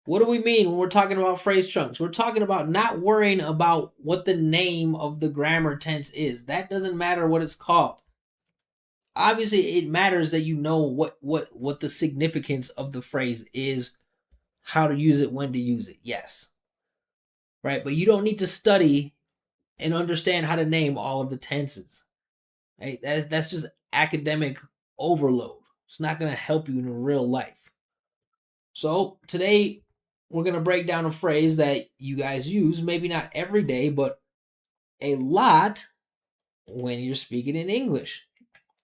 What do we mean when we're talking about phrase chunks? We're talking about not worrying about what the name of the grammar tense is. That doesn't matter what it's called. Obviously, it matters that you know what the significance of the phrase is, how to use it, when to use it. Yes. Right? But you don't need to study and understand how to name all of the tenses. Right? That's just academic overload. It's not going to help you in real life. So today we're going to break down a phrase that you guys use, maybe not every day, but a lot when you're speaking in English.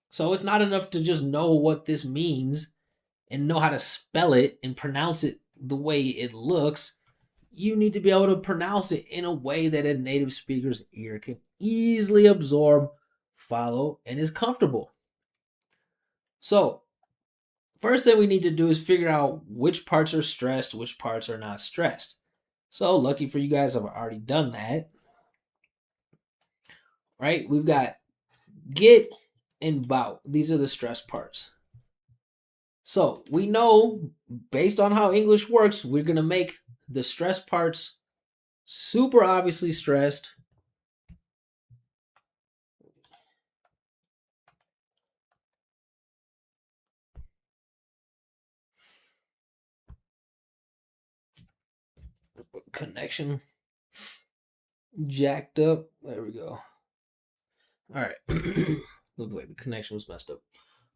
So it's not enough to just know what this means and know how to spell it and pronounce it the way it looks. You need to be able to pronounce it in a way that a native speaker's ear can easily absorb, follow, and is comfortable. So, first thing we need to do is figure out which parts are stressed, which parts are not stressed. So, lucky for you guys, I've already done that. Right? We've got get and bout. These are the stress parts. So, we know based on how English works, we're going to make the stress parts super obviously stressed. Connection jacked up. There we go. All right. Looks like the connection was messed up.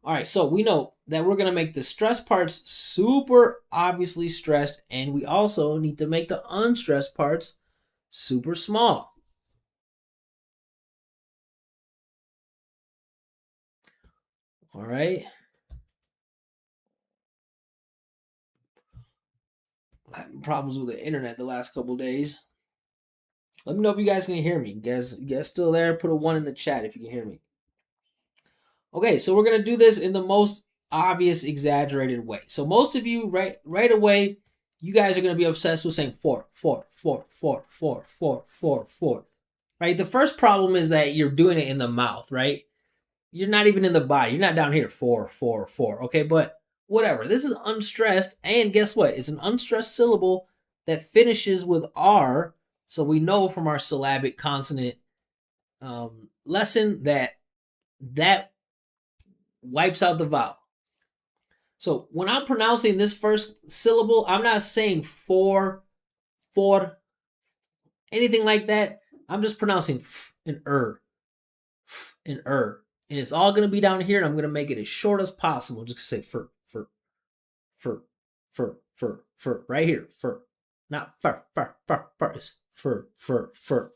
All right, so we know that we're going to make the stress parts super obviously stressed, and we also need to make the unstressed parts super small. All right. I'm having problems with the internet the last couple days. Let me know if you guys can hear me. You guys still there? Put a 1 in the chat if you can hear me. Okay, so we're going to do this in the most obvious, exaggerated way. So most of you, right away, you guys are going to be obsessed with saying four. Right? The first problem is that you're doing it in the mouth, right? You're not even in the body. You're not down here, four. Okay, but whatever. This is unstressed, and guess what? It's an unstressed syllable that finishes with R. So we know from our syllabic consonant lesson that wipes out the vowel. So when I'm pronouncing this first syllable, I'm not saying for, anything like that. I'm just pronouncing f and and and it's all gonna be down here, and I'm gonna make it as short as possible. Just say fur, right here, fur, not fur. It's fur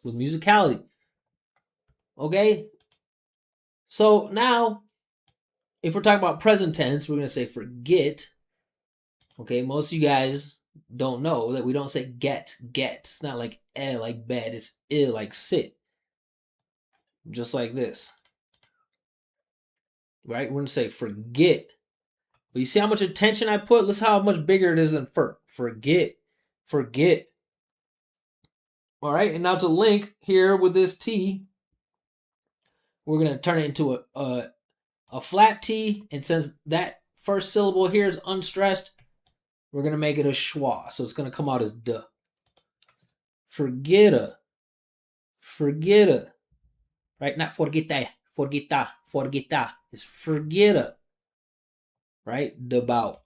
with musicality. Okay, so now if we're talking about present tense, we're gonna say forget. Okay, most of you guys don't know that we don't say get. It's not like like bed, it's like sit. Just like this. Right? We're gonna say forget. But you see how much attention I put? Listen how much bigger it is than forget. All right, and now to link here with this T, we're gonna turn it into a flat T, and since that first syllable here is unstressed, we're gonna make it a schwa. So it's gonna come out as duh. Forgetta. Right? Not forgetta. It's forgetta. Right? Devout.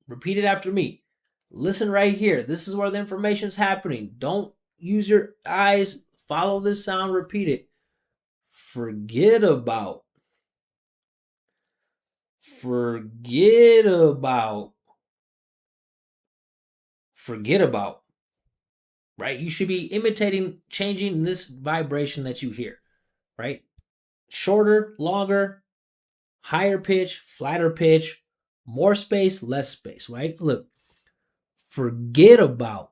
Repeat it after me. Listen right here. This is where the information is happening. Don't use your eyes. Follow this sound. Repeat it. Forget about. Right? You should be imitating, changing this vibration that you hear. Right? Shorter, longer, higher pitch, flatter pitch, more space, less space, right? Look, forget about.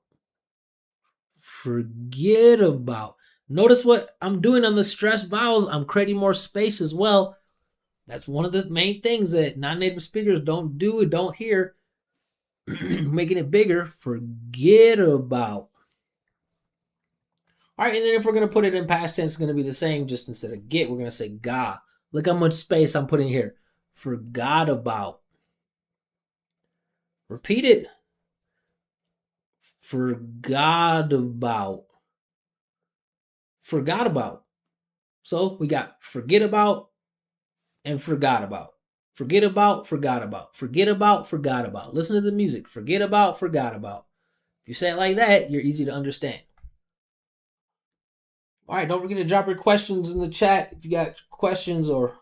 Notice what I'm doing on the stressed vowels. I'm creating more space as well. That's one of the main things that non-native speakers don't do and don't hear. Making it bigger, forget about. All right, and then if we're going to put it in past tense, it's going to be the same. Just instead of get, we're going to say ga. Look how much space I'm putting here. Forgot about. Repeat it. Forgot about. Forgot about. So we got forget about and forgot about. Forget about, forgot about. Forget about, forgot about. Listen to the music. Forget about, forgot about. If you say it like that, you're easy to understand. All right, don't forget to drop your questions in the chat if you got questions, or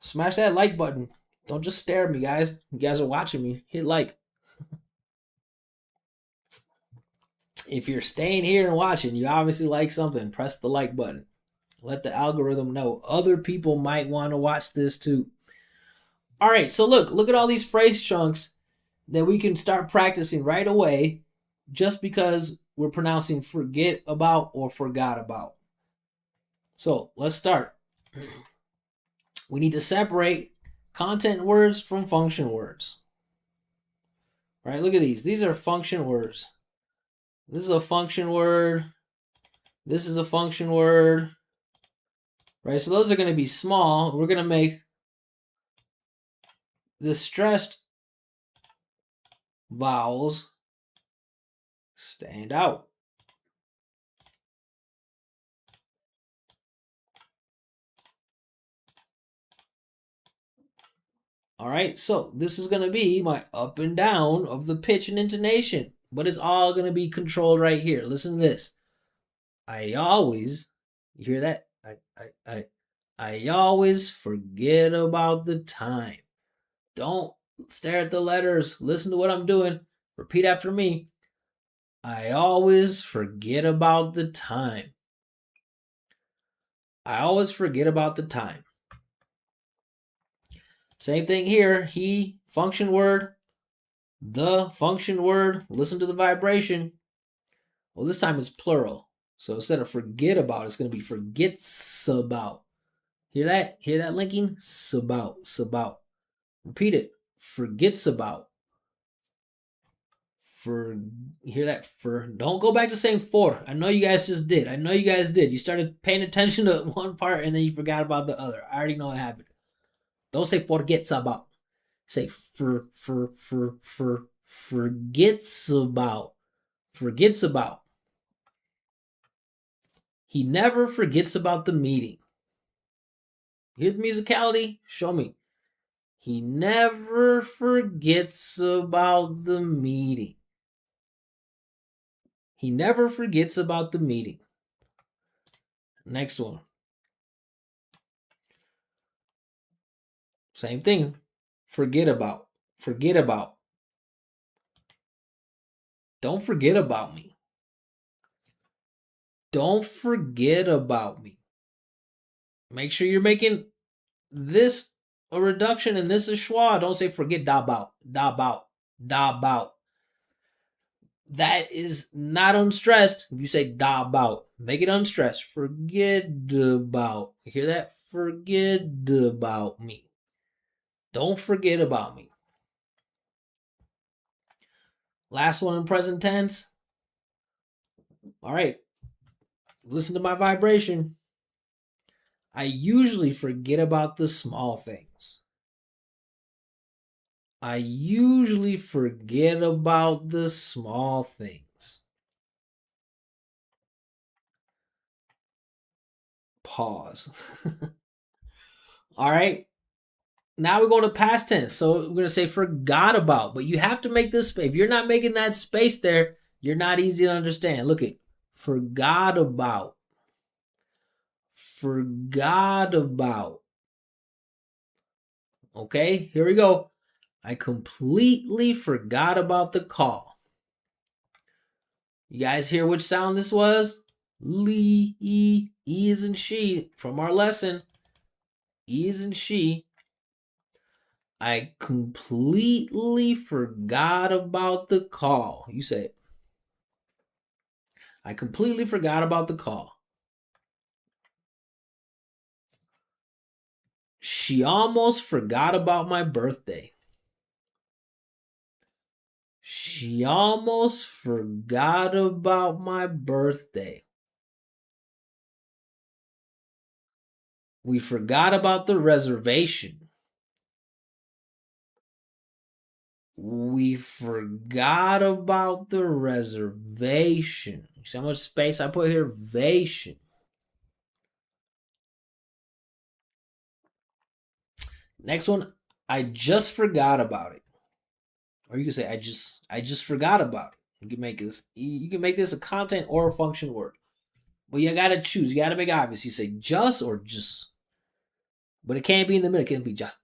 smash that like button. Don't just stare at me, guys. You guys are watching me. Hit like. If you're staying here and watching, you obviously like something. Press the like button. Let the algorithm know other people might want to watch this too. All right, so look at all these phrase chunks that we can start practicing right away just because we're pronouncing forget about or forgot about. So let's start. We need to separate content words from function words. All right, look at these. These are function words. This is a function word. This is a function word. Right, so those are going to be small. We're going to make the stressed vowels stand out. All right, so this is going to be my up and down of the pitch and intonation, but it's all going to be controlled right here. Listen to this. I always, you hear that? I always forget about the time. Don't stare at the letters. Listen to what I'm doing. Repeat after me. I always forget about the time. I always forget about the time. Same thing here. He, function word. The, function word. Listen to the vibration. Well, this time it's plural. So instead of forget about, it's going to be forgets about. Hear that? Hear that linking? Sabout, sabout. Repeat it. Forgets about. For, hear that? For, don't go back to saying for. I know you guys just did. I know you guys did. You started paying attention to one part and then you forgot about the other. I already know what happened. Don't say forgets about. Say forgets about. Forgets about. He never forgets about the meeting. Here's musicality. Show me. He never forgets about the meeting. He never forgets about the meeting. Next one. Same thing. Forget about. Forget about. Don't forget about me. Don't forget about me. Make sure you're making this a reduction and this is schwa. Don't say forget da about. Da about. Da about. That is not unstressed. If you say da about, make it unstressed. Forget about. You hear that? Forget about me. Don't forget about me. Last one in present tense. All right. Listen to my vibration. I usually forget about the small things. I usually forget about the small things. Pause. All right. Now we're going to past tense. So we're going to say forgot about, but you have to make this space. If you're not making that space there, you're not easy to understand. Look at forgot about. Forgot about. Okay, here we go. I completely forgot about the call. You guys hear which sound this was? Lee, E is in she from our lesson. E is in she. I completely forgot about the call. You say it. I completely forgot about the call. She almost forgot about my birthday. She almost forgot about my birthday. We forgot about the reservation. We forgot about the reservation. See how much space I put here? Vation. Next one, I just forgot about it. Or you can say I just forgot about it. You can make this a content or a function word. But you gotta choose. You gotta make it obvious. You say just or just. But it can't be in the middle. It can't be just.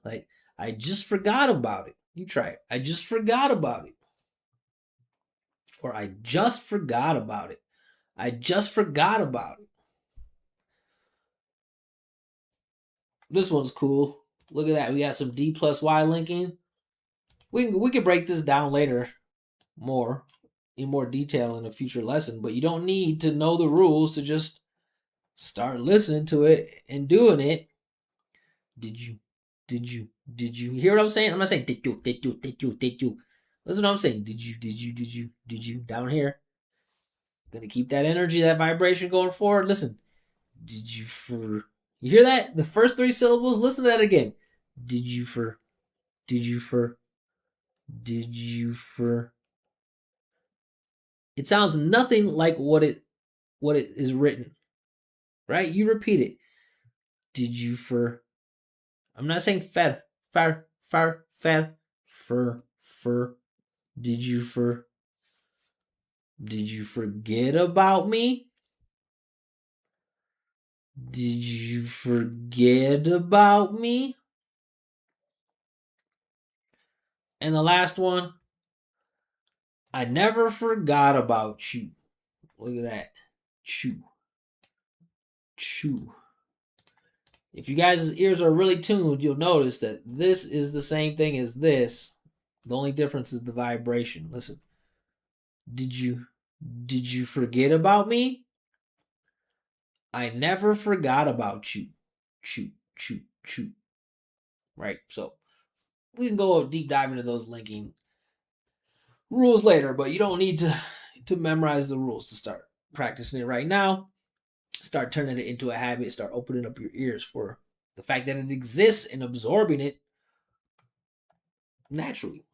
Like, I just forgot about it. You try it. I just forgot about it. Or I just forgot about it. I just forgot about it. This one's cool. Look at that. We got some D plus Y linking. We can break this down later more in more detail in a future lesson, but you don't need to know the rules to just start listening to it and doing it. Did you hear what I'm saying? I'm not saying did you. Listen what I'm saying. Did you down here? Gonna keep that energy, that vibration going forward. Listen. Did you for you hear that? The first three syllables, listen to that again. Did you for did you for did you for it sounds nothing like what it is written. Right? You repeat it. Did you for I'm not saying fed, fed, for did you forget about me? Did you forget about me? And the last one, I never forgot about you. Look at that. Chew. Chew. If you guys' ears are really tuned, you'll notice that this is the same thing as this. The only difference is the vibration. Listen. Did you forget about me? I never forgot about you. Chew, chew, chew. Right? So we can go deep dive into those linking rules later, but you don't need to memorize the rules to start practicing it right now. Start turning it into a habit. Start opening up your ears for the fact that it exists and absorbing it naturally.